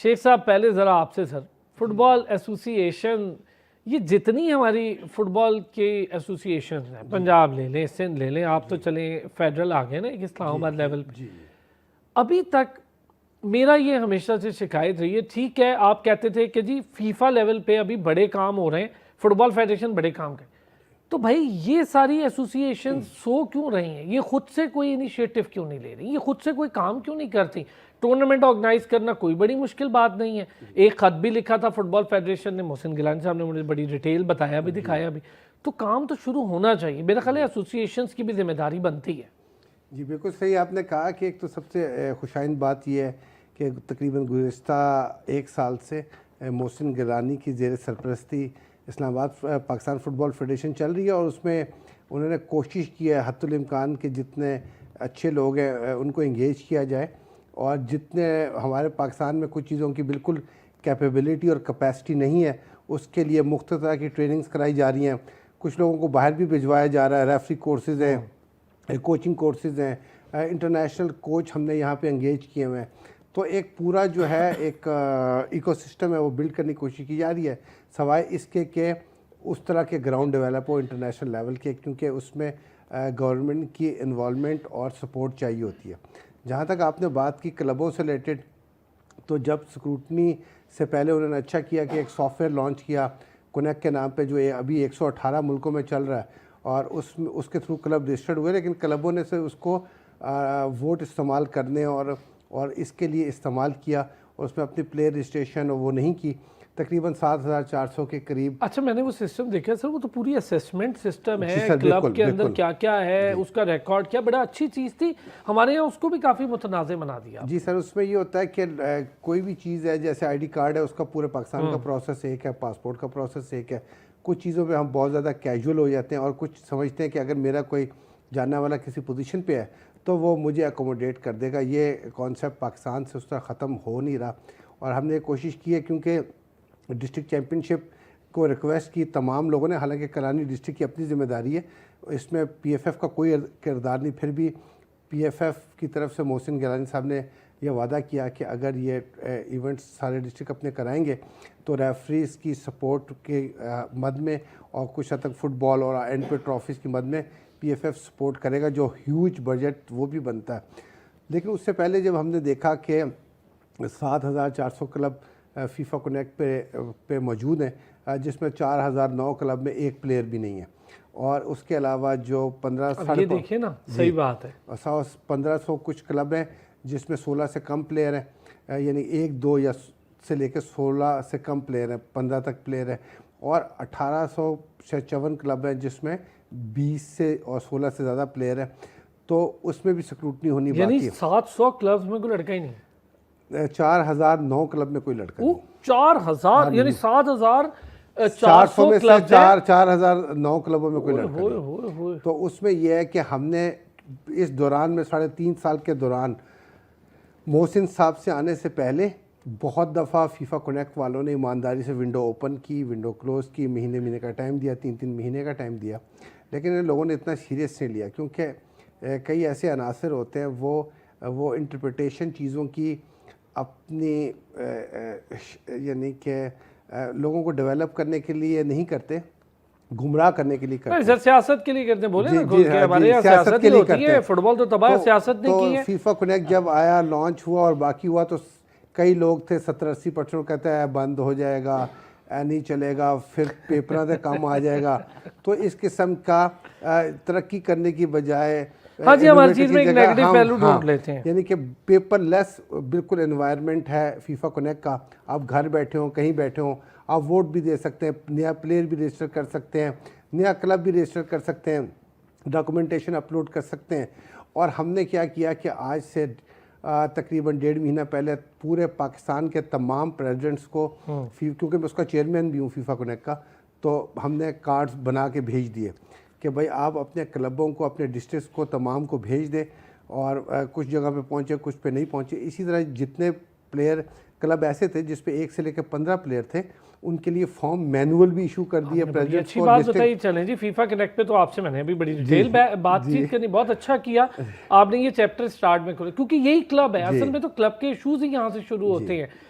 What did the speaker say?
शेख साहब पहले ज़रा आपसे सर, फुटबॉल एसोसिएशन, ये जितनी हमारी फुटबॉल के एसोसिएशन हैं, पंजाब ले लें, सिंध ले लें, आप तो चले फेडरल आ गए ना एक इस्लामाबाद लेवल पे, अभी तक मेरा ये हमेशा से शिकायत रही है। ठीक है, आप कहते थे कि जी फीफा लेवल पे अभी बड़े काम हो रहे हैं, फुटबॉल फेडरेशन बड़े काम करे, तो भाई ये सारी एसोसिएशन सो क्यों रही हैं? ये खुद से कोई इनिशिएटिव क्यों नहीं ले रही? ये खुद से कोई काम क्यों नहीं करती? टूर्नामेंट ऑर्गेनाइज करना कोई बड़ी मुश्किल बात नहीं है। एक खत भी लिखा था फुटबॉल फेडरेशन ने, मोहसिन गिलानी साहब ने मुझे बड़ी डिटेल बताया भी, दिखाया भी, तो काम तो शुरू होना चाहिए। मेरा ख्याल है एसोसिएशंस की भी जिम्मेदारी बनती है। जी बिल्कुल सही आपने कहा कि एक तो सबसे खुशाइन बात यह है कि तकरीबन गुज़िश्ता एक साल से मोहसिन गिलानी की ज़ेर सरपरस्ती इस्लामाबाद पाकिस्तान फ़ुटबॉल फेडरेशन चल रही है, और उसमें उन्होंने कोशिश की है हद्दुल इम्कान के जितने अच्छे लोग हैं उनको इंगेज किया जाए, और जितने हमारे पाकिस्तान में कुछ चीज़ों की बिल्कुल कैपेबिलिटी और कैपेसिटी नहीं है उसके लिए मुख्त तरह की ट्रेनिंग्स कराई जा रही हैं। कुछ लोगों को बाहर भी भिजवाया जा रहा है, रेफरी कोर्सेज़ हैं, कोचिंग कोर्सेज़ हैं, इंटरनेशनल कोच हमने यहाँ पे एंगेज किए हुए हैं। तो एक पूरा जो है एक इकोसिस्टम है वो बिल्ड करने की कोशिश की जा रही है, सवाए इसके कि उस तरह के ग्राउंड डेवलप हो इंटरनेशनल लेवल के, क्योंकि उसमें गवर्नमेंट की इन्वॉल्वमेंट और सपोर्ट चाहिए होती है। जहाँ तक आपने बात की क्लबों से रिलेटेड, तो जब स्क्रूटनी से पहले उन्होंने अच्छा किया कि एक सॉफ्टवेयर लॉन्च किया कनेक्ट के नाम पे, जो अभी 118 मुल्कों में चल रहा है, और उसके थ्रू क्लब रजिस्टर्ड हुए, लेकिन क्लबों ने से उसको वोट इस्तेमाल करने और इसके लिए इस्तेमाल किया, और उसमें अपनी प्लेयर रजिस्ट्रेशन वो नहीं की। तकरीबन 7,400 के करीब। अच्छा, मैंने वो सिस्टम देखा सर, वो तो पूरी असेसमेंट सिस्टम है, क्लब के अंदर क्या क्या है, उसका रिकॉर्ड क्या, बड़ा अच्छी चीज़ थी। हमारे यहाँ उसको भी काफ़ी मुतनाज़ बना दिया। जी सर, उसमें ये होता है कि कोई भी चीज़ है, जैसे आईडी कार्ड है, उसका पूरे पाकिस्तान का प्रोसेस एक है, पासपोर्ट का प्रोसेस एक है। कुछ चीज़ों पे हम बहुत ज़्यादा कैजुअल हो जाते हैं, और कुछ समझते हैं कि अगर मेरा कोई जानने वाला किसी पोजीशन पे है तो वो मुझे अकोमोडेट कर देगा। ये कॉन्सेप्ट पाकिस्तान से उस तरह ख़त्म हो नहीं रहा, और हमने कोशिश की है, क्योंकि डिस्ट्रिक्ट चैम्पियनशिप को रिक्वेस्ट की तमाम लोगों ने, हालांकि करानी डिस्ट्रिक्ट की अपनी ज़िम्मेदारी है, इसमें पीएफएफ का कोई किरदार नहीं, फिर भी पीएफएफ की तरफ से मोहसिन गिलानी साहब ने यह वादा किया कि अगर ये इवेंट्स सारे डिस्ट्रिक्ट अपने कराएंगे तो रेफरीज की सपोर्ट के मद में, और कुछ हद तक फुटबॉल और एंड पे ट्रॉफीज़ की मद में पीएफएफ सपोर्ट करेगा, जो ह्यूज बजट वो भी बनता है। लेकिन उससे पहले जब हमने देखा कि 7,400 क्लब फीफा कनेक्ट पे मौजूद हैं, जिसमें 4,009 क्लब में एक प्लेयर भी नहीं है, और उसके अलावा जो 15 देखिए ना, सही बात है, 1500 कुछ क्लब हैं जिसमें 16 से कम प्लेयर हैं, यानी 1, 2 या से लेकर 16 से कम प्लेयर हैं, 15 तक प्लेयर हैं, और 1856 क्लब हैं जिसमें 20 से और 16 से ज़्यादा प्लेयर हैं। तो उसमें भी स्क्रूटनी होनी बाकी है। 700 क्लब्स में कोई लड़का ही नहीं, 4,009 क्लब में कोई लड़का नहीं। 4,000 यानी 7,400 में क्लब, 4,009 क्लबों में कोई लड़का नहीं। तो उसमें यह है कि हमने इस दौरान में 3.5 साल के दौरान मोहसिन साहब से आने से पहले बहुत दफ़ा फीफा कनेक्ट वालों ने ईमानदारी से विंडो ओपन की, विंडो क्लोज़ की, महीने का टाइम दिया, 3 महीने का टाइम दिया, लेकिन इन लोगों ने इतना सीरियस नहीं लिया, क्योंकि कई ऐसे अनासर होते हैं वो इंटरप्रिटेशन चीज़ों की अपनी यानी कि लोगों को डेवलप करने के लिए नहीं करते, गुमराह करने के लिए करते हैं। सर सियासत के लिए करते हैं, बोले ना हमारे यहाँ सियासत के लिए होती है, फुटबॉल तो तबाह सियासत ने की है। फीफा कनेक्ट जब आया, लॉन्च हुआ और बाकी हुआ, तो कई लोग थे 70-80% कहते हैं बंद हो जाएगा, नहीं चलेगा, फिर पेपर से काम आ जाएगा। तो इस किस्म का तरक्की करने की बजाय हाँ जी, हमारी चीज़ में एक नेगेटिव पहलू ढूंढ लेते हैं, यानी कि पेपरलेस बिल्कुल एनवायरनमेंट है फीफा कनेक्ट का। आप घर बैठे हो, कहीं बैठे हो, आप वोट भी दे सकते हैं, नया प्लेयर भी रजिस्टर कर सकते हैं, नया क्लब भी रजिस्टर कर सकते हैं, डॉक्यूमेंटेशन अपलोड कर सकते हैं। और हमने क्या किया कि आज से तकरीबन 1.5 महीना पहले पूरे पाकिस्तान के तमाम प्रेसिडेंट्स को, क्योंकि मैं उसका चेयरमैन भी हूँ फीफा कनेक्ट का, तो हमने कार्ड्स बना के भेज दिए कि भाई आप अपने क्लबों को, अपने डिस्ट्रिक्ट्स को तमाम को भेज दें, और कुछ जगह पे पहुँचे, कुछ पे नहीं पहुँचे। इसी तरह जितने प्लेयर क्लब ऐसे थे जिस पे 1 से लेकर 15 प्लेयर थे, उनके लिए फॉर्म मैनुअल भी इशू कर दिया प्रेसिडेंट को। अच्छी बात बताइए। चलें जी, फीफा कनेक्ट पे तो आपसे मैंने अभी बड़ी डिटेल बातचीत करनी, बहुत अच्छा किया आपने ये चैप्टर स्टार्ट में खोला, क्योंकि यही क्लब है असल में, तो क्लब के इश्यूज ही यहाँ से शुरू होते हैं।